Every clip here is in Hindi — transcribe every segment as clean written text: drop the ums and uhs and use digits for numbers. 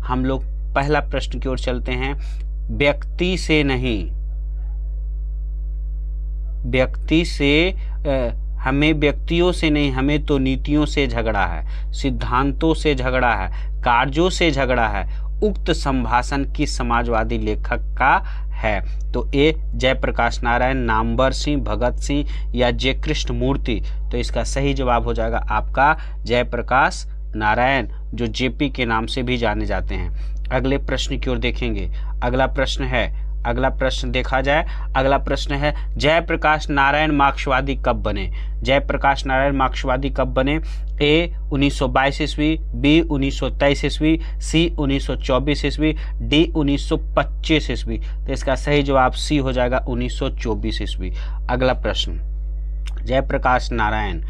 हम लोग पहला प्रश्न की ओर चलते हैं। व्यक्ति से नहीं, व्यक्ति से हमें व्यक्तियों से नहीं, हमें तो नीतियों से झगड़ा है, सिद्धांतों से झगड़ा है, कार्यों से झगड़ा है। उक्त संभाषण किस समाजवादी लेखक का है? तो ए जयप्रकाश नारायण, नामवर सिंह, भगत सिंह या जे कृष्णमूर्ति। तो इसका सही जवाब हो जाएगा आपका जयप्रकाश नारायण, जो जेपी के नाम से भी जाने जाते हैं। अगले प्रश्न की ओर देखेंगे। अगला प्रश्न देखा जाए, अगला प्रश्न है जयप्रकाश नारायण मार्क्सवादी कब बने? जयप्रकाश नारायण मार्क्सवादी कब बने? ए 1922 ईस्वी, बी 1923 ईस्वी, सी 1924 ईस्वी, डी 1925 ईस्वी। तो इसका सही जवाब सी हो जाएगा 1924 ईस्वी। अगला प्रश्न जयप्रकाश नारायण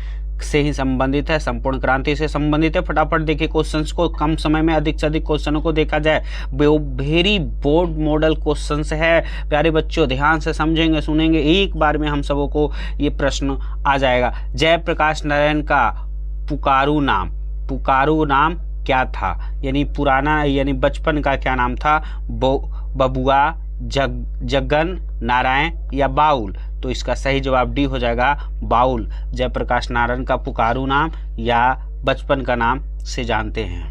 से ही संबंधित है, संपूर्ण क्रांति से संबंधित है। फटाफट देखिए क्वेश्चंस को, कम समय में अधिक से अधिक क्वेश्चनों को देखा जाए। वेरी बोर्ड मॉडल क्वेश्चंस है प्यारे बच्चों, ध्यान से समझेंगे सुनेंगे, एक बार में हम सबों को ये प्रश्न आ जाएगा। जयप्रकाश नारायण का पुकारू नाम क्या था? यानी पुराना, यानी बचपन का क्या नाम था? बबुआ, जगन, नारायण या बाउल। तो इसका सही जवाब डी हो जाएगा बाउल। जयप्रकाश नारायण का पुकारू नाम या बचपन का नाम से जानते हैं।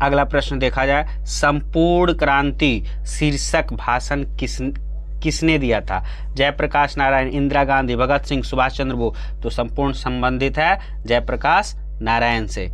अगला प्रश्न देखा जाए, संपूर्ण क्रांति शीर्षक भाषण किसने दिया था? जयप्रकाश नारायण, इंदिरा गांधी, भगत सिंह, सुभाष चंद्र बोस। तो संपूर्ण संबंधित है जयप्रकाश नारायण से।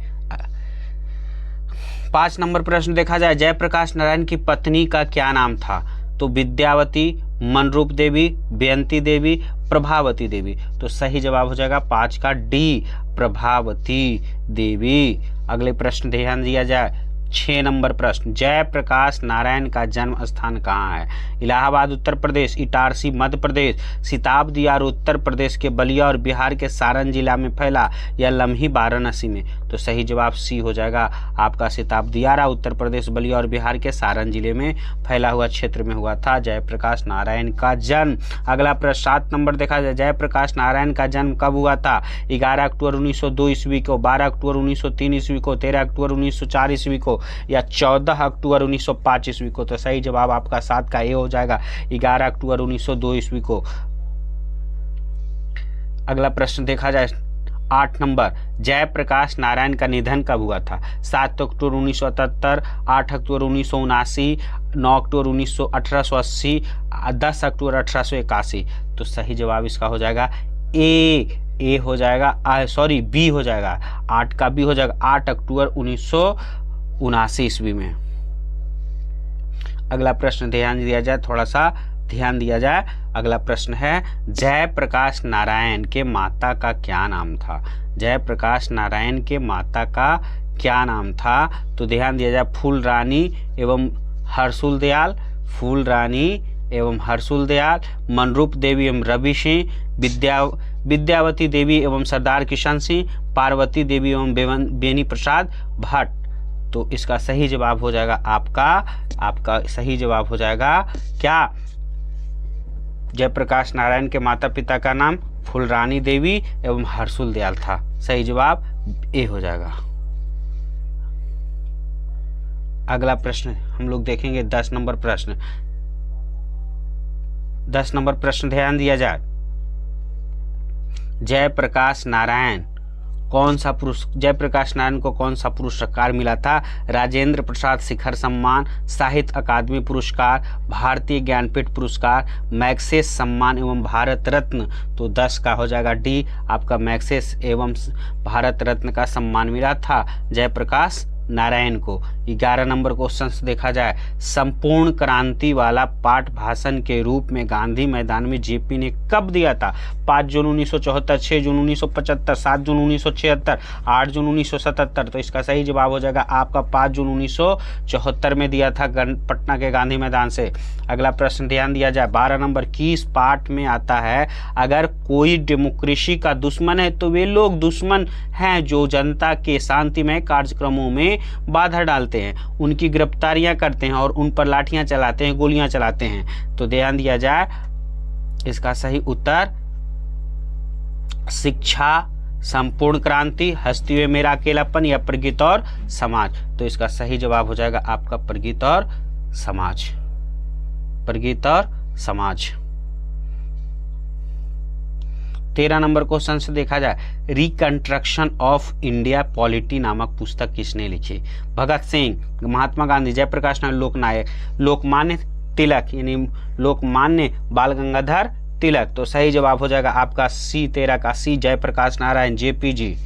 5 नंबर प्रश्न देखा जाए, जयप्रकाश नारायण की पत्नी का क्या नाम था? तो विद्यावती, मनरूप देवी, बेयंती देवी, प्रभावती देवी। तो सही जवाब हो जाएगा 5 का डी, प्रभावती देवी। अगले प्रश्न ध्यान दिया जाए, 6 नंबर प्रश्न, जयप्रकाश नारायण का जन्म स्थान कहाँ है? इलाहाबाद उत्तर प्रदेश, इटारसी मध्य प्रदेश, सिताबदियार उत्तर प्रदेश के बलिया और बिहार के सारण जिला में फैला, या लम्ही वाराणसी में। तो सही जवाब सी हो जाएगा आपका सिताबदियारा, उत्तर प्रदेश, बलिया और बिहार के सारण जिले में फैला हुआ क्षेत्र में हुआ था जयप्रकाश नारायण का जन्म। अगला प्रश्न 7 नंबर देखा जाए, जयप्रकाश नारायण का जन्म कब हुआ था? 11 अक्टूबर 1902 ईस्वी को, 12 अक्टूबर 1903 ईस्वी को, 13 अक्टूबर 1904 ईस्वी को या 14 अक्टूबर 1905 ईस्वी को। तो सही जवाब आपका 7 का ए हो जाएगा, 11 अक्टूबर 1902 ईस्वी को। अगला प्रश्न देखा जाए 8 नंबर, जयप्रकाश नारायण का निधन कब हुआ था? 7 अक्टूबर 1977, 8 अक्टूबर 1979, 9 अक्टूबर 1880, 10 अक्टूबर 1881। तो सही जवाब इसका हो जाएगा ए हो जाएगा, सॉरी बी हो जाएगा, 8 का बी हो जाएगा, 8 अक्टूबर 1979 ईस्वी में। अगला प्रश्न ध्यान दिया जाए, थोड़ा सा ध्यान दिया जाए। अगला प्रश्न है, जयप्रकाश नारायण के माता का क्या नाम था? जयप्रकाश नारायण के माता का क्या नाम था? तो ध्यान दिया जाए, फूलरानी एवं हर्षुल दयाल, फूलरानी एवं हर्षुल दयाल, मनरूप देवी एवं रवि सिंह, विद्यावती देवी एवं सरदार किशन सिंह, पार्वती देवी एवं बेनी प्रसाद भट्ट। तो इसका सही जवाब हो जाएगा आपका सही जवाब हो जाएगा क्या? जयप्रकाश नारायण के माता पिता का नाम फूलरानी देवी एवं हर्षुल दयाल था। सही जवाब ए हो जाएगा। अगला प्रश्न हम लोग देखेंगे 10 नंबर प्रश्न। 10 नंबर प्रश्न ध्यान दिया जाए, जयप्रकाश नारायण को कौन सा पुरस्कार मिला था? राजेंद्र प्रसाद शिखर सम्मान, साहित्य अकादमी पुरस्कार, भारतीय ज्ञानपीठ पुरस्कार, मैग्सेस सम्मान एवं भारत रत्न। तो 10 का हो जाएगा डी, आपका मैग्सेस एवं भारत रत्न का सम्मान मिला था जयप्रकाश नारायण को। 11 नंबर क्वेश्चन देखा जाए, संपूर्ण क्रांति वाला पाठ भाषण के रूप में गांधी मैदान में जेपी ने कब दिया था? 5 जून 1974, 6 जून 1975, 7 जून 1976, 8 जून 1977। तो इसका सही जवाब हो जाएगा आपका 5 जून 1974 में दिया था पटना के गांधी मैदान से। अगला प्रश्न ध्यान दिया जाए, 12 नंबर, किस पाठ में आता है, अगर कोई डेमोक्रेसी का दुश्मन है तो वे लोग दुश्मन हैं जो जनता के शांतिमय कार्यक्रमों में बाधा डालते हैं, उनकी गिरफ्तारियां करते हैं और उन पर लाठियां चलाते हैं, गोलियां चलाते हैं। तो ध्यान दिया जाए, इसका सही उत्तर शिक्षा संपूर्ण क्रांति, हंसते हुए मेरा अकेलापन या प्रगति और समाज। तो इसका सही जवाब हो जाएगा आपका प्रगति और समाज, प्रगति और समाज। 13 नंबर क्वेश्चन से देखा जाए, रिकंस्ट्रक्शन ऑफ इंडिया पॉलिटी नामक पुस्तक किसने लिखी? भगत सिंह, महात्मा गांधी, जयप्रकाश नारायण, लोकनायक, लोकमान्य तिलक यानी लोकमान्य बाल गंगाधर तिलक। तो सही जवाब हो जाएगा आपका सी 13 का सी, जयप्रकाश नारायण, जेपीजी।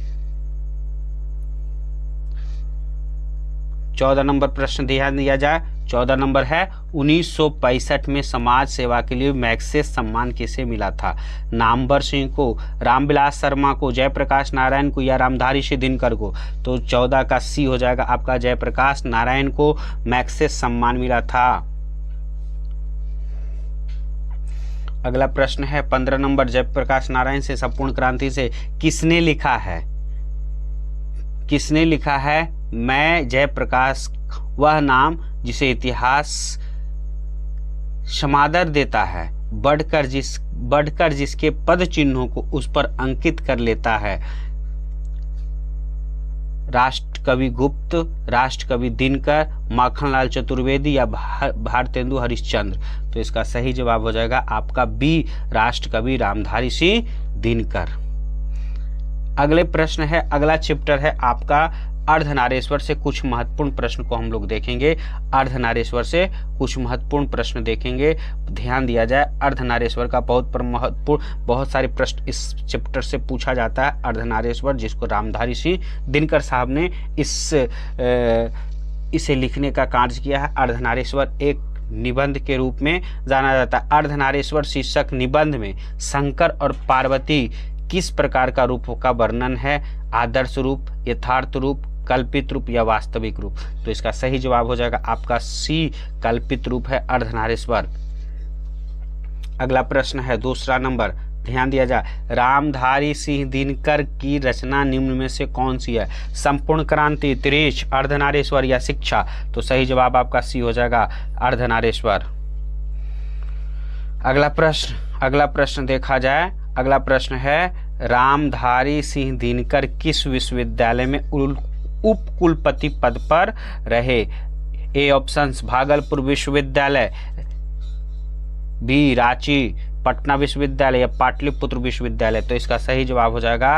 14 नंबर प्रश्न ध्यान दिया जाए। 14 नंबर है 1965 में समाज सेवा के लिए मैग्सेस सम्मान किसे मिला था? नामवर सिंह को, रामविलास शर्मा को, जयप्रकाश नारायण को या रामधारी सिंह दिनकर को? तो 14 का सी हो जाएगा आपका, जयप्रकाश नारायण को मैग्सेस सम्मान मिला था। अगला प्रश्न है 15 नंबर, जयप्रकाश नारायण से संपूर्ण क्रांति से किसने लिखा है? किसने लिखा है? मैं जयप्रकाश वह नाम जिसे इतिहास समादर देता है, बढ़कर जिसके पद चिन्हों को उस पर अंकित कर लेता है। राष्ट्र कवि गुप्त, राष्ट्र कवि दिनकर, माखनलाल चतुर्वेदी या भारतेंदु हरिश्चंद्र? तो इसका सही जवाब हो जाएगा आपका बी, राष्ट्र कवि रामधारी सिंह दिनकर। अगले प्रश्न है, अगला चैप्टर है आपका अर्धनारीश्वर से कुछ महत्वपूर्ण प्रश्न को हम लोग देखेंगे। अर्धनारीश्वर से कुछ महत्वपूर्ण प्रश्न देखेंगे, ध्यान दिया जाए। अर्धनारीश्वर का महत्वपूर्ण बहुत सारे प्रश्न इस चैप्टर से पूछा जाता है। अर्धनारीश्वर जिसको रामधारी सिंह दिनकर साहब ने इसे लिखने का कार्य किया है। अर्धनारीश्वर एक निबंध के रूप में जाना जाता है। अर्धनारीश्वर शीर्षक निबंध में शंकर और पार्वती किस प्रकार का रूप का वर्णन है? आदर्श रूप, यथार्थ रूप, कल्पित रूप या वास्तविक रूप? तो इसका सही जवाब हो जाएगा आपका सी, कल्पित रूप है अर्धनारीश्वर। अगला प्रश्न है दूसरा नंबर, ध्यान दिया जाए। रामधारी सिंह दिनकर की रचना निम्न में से कौन सी है? संपूर्ण क्रांति, तिरेछ, अर्धनारीश्वर या शिक्षा? तो सही जवाब आपका सी हो जाएगा, अर्धनारीश्वर। अगला प्रश्न देखा जाए। अगला प्रश्न है, रामधारी सिंह दिनकर किस विश्वविद्यालय में उप कुलपति पद पर रहे? ए ऑप्शंस भागलपुर विश्वविद्यालय, बी रांची पटना विश्वविद्यालय या पाटलिपुत्र विश्वविद्यालय? तो इसका सही जवाब हो जाएगा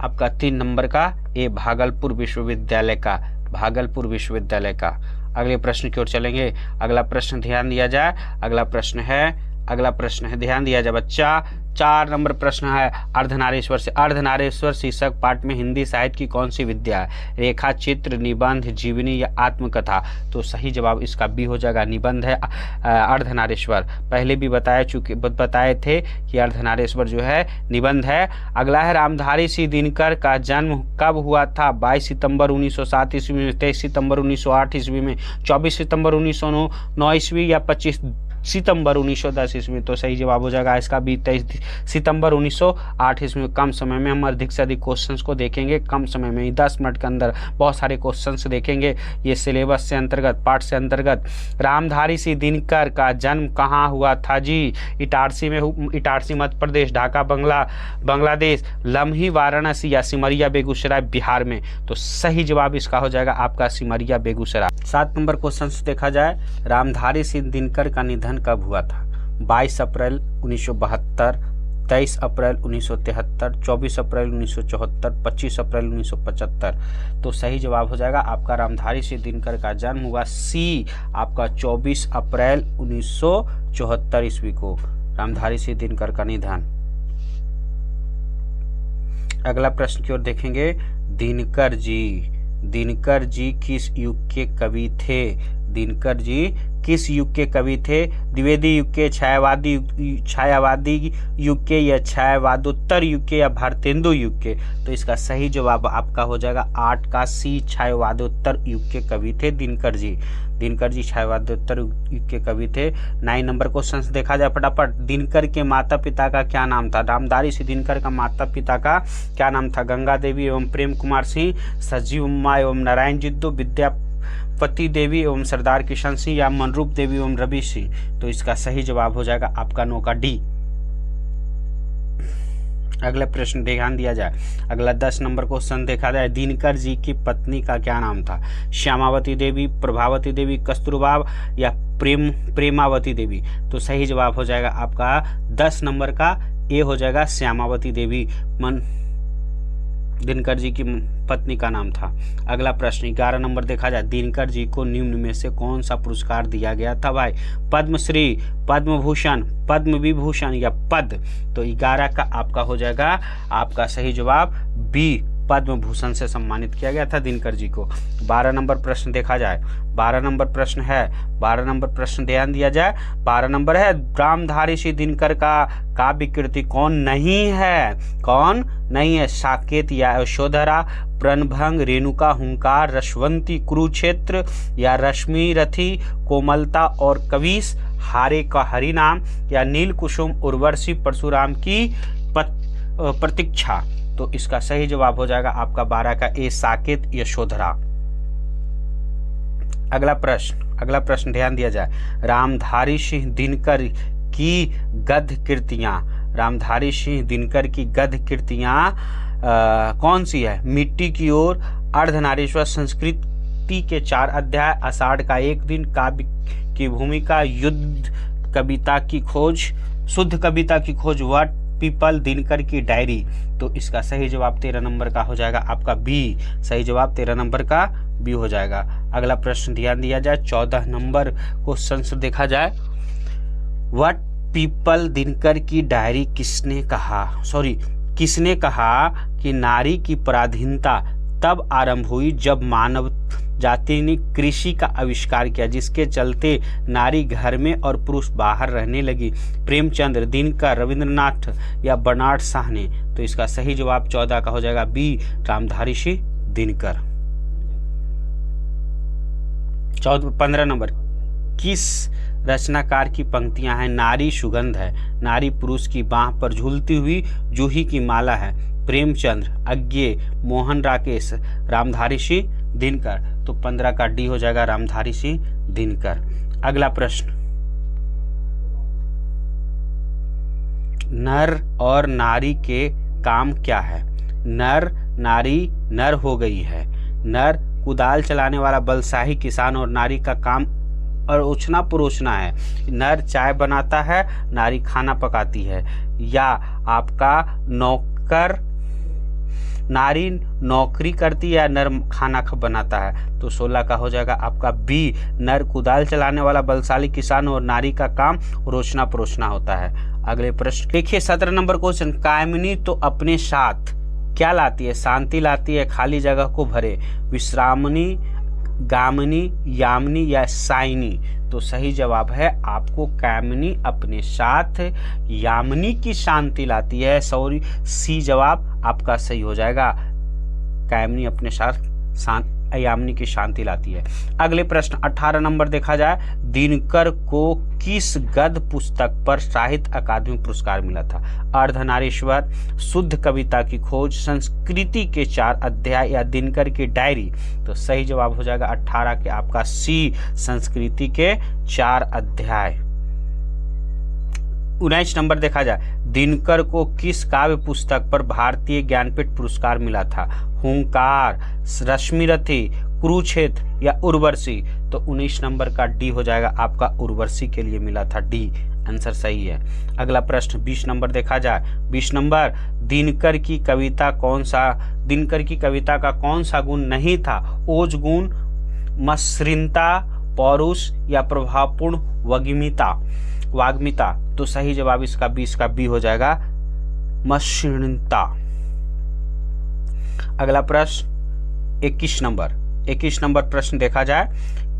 आपका 3 नंबर का ए, भागलपुर विश्वविद्यालय का, भागलपुर विश्वविद्यालय का। अगले प्रश्न की ओर चलेंगे। अगला प्रश्न ध्यान दिया जाए। अगला प्रश्न है ध्यान दिया जाए बच्चा। 4 नंबर प्रश्न है अर्धनारीश्वर से। अर्धनारीश्वर शीर्षक पाठ में हिंदी साहित्य की कौन सी विद्या है? रेखा चित्र, निबंध, जीवनी या आत्मकथा? तो सही जवाब इसका बी हो जाएगा, निबंध है अर्धनारीश्वर। पहले भी बताए थे कि अर्धनारीश्वर जो है निबंध है। अगला है, रामधारी सिंह दिनकर का जन्म कब हुआ था? 22 सितंबर 1907 ईस्वी में, 23 सितंबर 1908 ईस्वी में, 24 सितंबर 1909 ईस्वी या 25 सितंबर 1910 ईस्वी? तो सही जवाब हो जाएगा इसका भी 23 सितंबर 1908 ईस्वी में। कम समय में हम अधिक से अधिक क्वेश्चंस को देखेंगे, कम समय में 10 मिनट के अंदर बहुत सारे क्वेश्चंस देखेंगे। ये सिलेबस से अंतर्गत, पाठ से अंतर्गत। रामधारी सिंह दिनकर का जन्म कहाँ हुआ था जी? इटारसी में, इटारसी मध्य प्रदेश, ढाका बांग्लादेश, लम्ही वाराणसी या सिमरिया बेगूसराय बिहार में? तो सही जवाब इसका हो जाएगा आपका सिमरिया बेगूसराय। 7 नंबर क्वेश्चन से देखा जाए, रामधारी सिंह दिनकर का निधन कब हुआ था? 22 अप्रैल 1972, 23 अप्रैल 1973, 24 अप्रैल 1974, 25 अप्रैल 1975? तो सही जवाब हो जाएगा आपका रामधारी सिंह दिनकर का जन्म हुआ सी, आपका 24 अप्रैल 1974 ईस्वी को रामधारी सिंह दिनकर का निधन। अगला प्रश्न की ओर देखेंगे। दिनकर जी किस युग के कवि थे? दिनकर जी किस युग के कवि थे? द्विवेदी युग के, छायावादी युग के या छायावादोत्तर युग के या भारतेंदु युग के? तो इसका सही जवाब आपका हो जाएगा 8 का सी, छायावादोत्तर युग के कवि थे दिनकर जी। दिनकर जी छायावादोत्तर युग के कवि थे। 9 नंबर क्वेश्चन से देखा जाए फटाफट। दिनकर के माता पिता का क्या नाम था? रामधारी सिंह दिनकर का माता पिता का क्या नाम था? गंगा देवी एवं प्रेम कुमार सिंह, सजीव उम्मा एवं नारायण जिद्दू, विद्यापति देवी एवं सरदार किशन सिंह या मनरूप देवी एवं रवि सिंह? तो इसका सही जवाब हो जाएगा आपका 9 का डी। अगला प्रश्न ध्यान दिया जाए। अगला 10 नंबर क्वेश्चन देखा जाए। दिनकर जी की पत्नी का क्या नाम था? श्यामावती देवी, प्रभावती देवी, कस्तूरबा या प्रेमावती देवी? तो सही जवाब हो जाएगा आपका 10 नंबर का ए हो जाएगा, श्यामावती देवी दिनकर जी की पत्नी का नाम था। अगला प्रश्न 11 नंबर देखा जाए। दिनकर जी को निम्न में से कौन सा पुरस्कार दिया गया था भाई? पद्मश्री, पद्म भूषण, पद्म विभूषण या पद? तो 11 का आपका हो जाएगा आपका सही जवाब बी, पद्म भूषण से सम्मानित किया गया था दिनकर जी को। 12 नंबर प्रश्न देखा जाए। 12 नंबर प्रश्न है, 12 नंबर प्रश्न ध्यान दिया जाए। 12 नंबर है, रामधारी सिंह दिनकर का काव्य कृति कौन नहीं है? कौन नहीं है? साकेत या यशोधरा, प्रणभंग, रेणुका, हुंकार, रसवंती, कुरुक्षेत्र या रश्मि रथी, कोमलता और कविश, हारे का हरिनाम या नील कुसुम, उर्वशी, परशुराम की प्रतीक्षा? तो इसका सही जवाब हो जाएगा आपका 12 का ए, साकेत यशोधरा। अगला प्रश्न ध्यान दिया जाए। रामधारी सिंह दिनकर की गद्य कृतियां, रामधारी सिंह दिनकर की गद्य कृतियां कौन सी है? मिट्टी की ओर, अर्धनारीश्वर, संस्कृति के 4 अध्याय, आषाढ़ का एक दिन, काव्य की भूमिका, युद्ध कविता की खोज, शुद्ध कविता की खोज, व्हाट पीपल, दिनकर की डायरी? तो इसका सही जवाब 13 नंबर का हो जाएगा आपका बी, सही जवाब 13 नंबर का बी हो जाएगा। अगला प्रश्न ध्यान दिया जाए। 14 नंबर क्वेश्चन से देखा जाए। व्हाट पीपल दिनकर की डायरी किसने कहा कि नारी की पराधीनता तब आरंभ हुई जब मानव जाति ने कृषि का आविष्कार किया, जिसके चलते नारी घर में और पुरुष बाहर रहने लगी? प्रेमचंद्र, दिनकर, रविंद्रनाथ या बर्नार्ड शाह ने? तो इसका सही जवाब 14 का हो जाएगा बी, रामधारी सिंह दिनकर। 15 नंबर, किस रचनाकार की पंक्तियां हैं? नारी सुगंध है, नारी पुरुष की बाह पर झूलती हुई जूही की माला है, प्रेमचंद्र, अज्ञे, मोहन राकेश, रामधारी सिंह दिनकर? तो 15 का डी हो जाएगा, रामधारी सिंह दिनकर। अगला प्रश्न, नर और नारी के काम क्या है? नर नारी नर हो गई है। नर कुदाल चलाने वाला बलशाही किसान और नारी का काम और उछना परोसना है। नर चाय बनाता है, नारी खाना पकाती है। या आपका नारी नौकरी करती है या नर खाना बनाता है? तो 16 का हो जाएगा आपका बी, नर कुदाल चलाने वाला बलशाली किसान और नारी का काम रोचना परोसना होता है। अगले प्रश्न देखिए 17 नंबर क्वेश्चन। कामिनी तो अपने साथ क्या लाती है? शांति लाती है, खाली जगह को भरे, विश्रामनी, गामिनी, यामिनी या साइनी? तो सही जवाब है आपको कामिनी अपने साथ यामिनी की शांति लाती है। सॉरी, सी जवाब आपका सही हो जाएगा, कामिनी अपने साथ यामिनी की शांति लाती है। अगले प्रश्न 18 नंबर देखा जाए। दिनकर को किस गद्य पुस्तक पर साहित्य अकादमी पुरस्कार मिला था? अर्धनारीश्वर, शुद्ध कविता की खोज, संस्कृति के 4 अध्याय या दिनकर की डायरी? तो सही जवाब हो जाएगा 18 के आपका सी, संस्कृति के 4 अध्याय। 19 नंबर देखा जाए। दिनकर को किस काव्य पुस्तक पर भारतीय ज्ञानपीठ पुरस्कार मिला था? हुंकार, रश्मिरथी, कुरुक्षेत्र या उर्वशी? तो 19 नंबर का डी हो जाएगा आपका, उर्वशी के लिए मिला था, डी आंसर सही है। अगला प्रश्न 20 नंबर देखा जाए। 20 नंबर, दिनकर की कविता का कौन सा गुण नहीं था? ओज गुण, मसृणता, पौरुष या प्रभावपूर्ण वाग्मिता? तो सही जवाब इसका 20 का बी हो जाएगा, मसृणता। अगला प्रश्न 21 नंबर प्रश्न देखा जाए।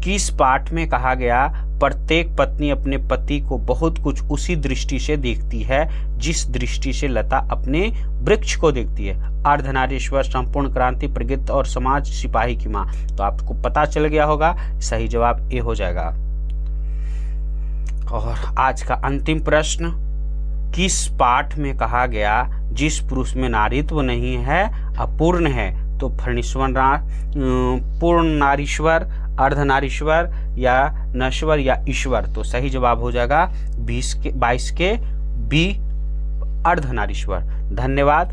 किस पाठ में कहा गया प्रत्येक पत्नी अपने पति को बहुत कुछ उसी दृष्टि से देखती है जिस दृष्टि से लता अपने वृक्ष को देखती है? अर्धनारीश्वर, संपूर्ण क्रांति, प्रगति और समाज, सिपाही की मां? तो आपको पता चल गया होगा, सही जवाब ए हो जाएगा। और आज का अंतिम प्रश्न, किस पाठ में कहा गया जिस पुरुष में नारीत्व नहीं है अपूर्ण है? तो पूर्ण नारीश्वर, अर्धनारीश्वर या नश्वर या ईश्वर? तो सही जवाब हो जाएगा 22 के बी, अर्धनारीश्वर। धन्यवाद।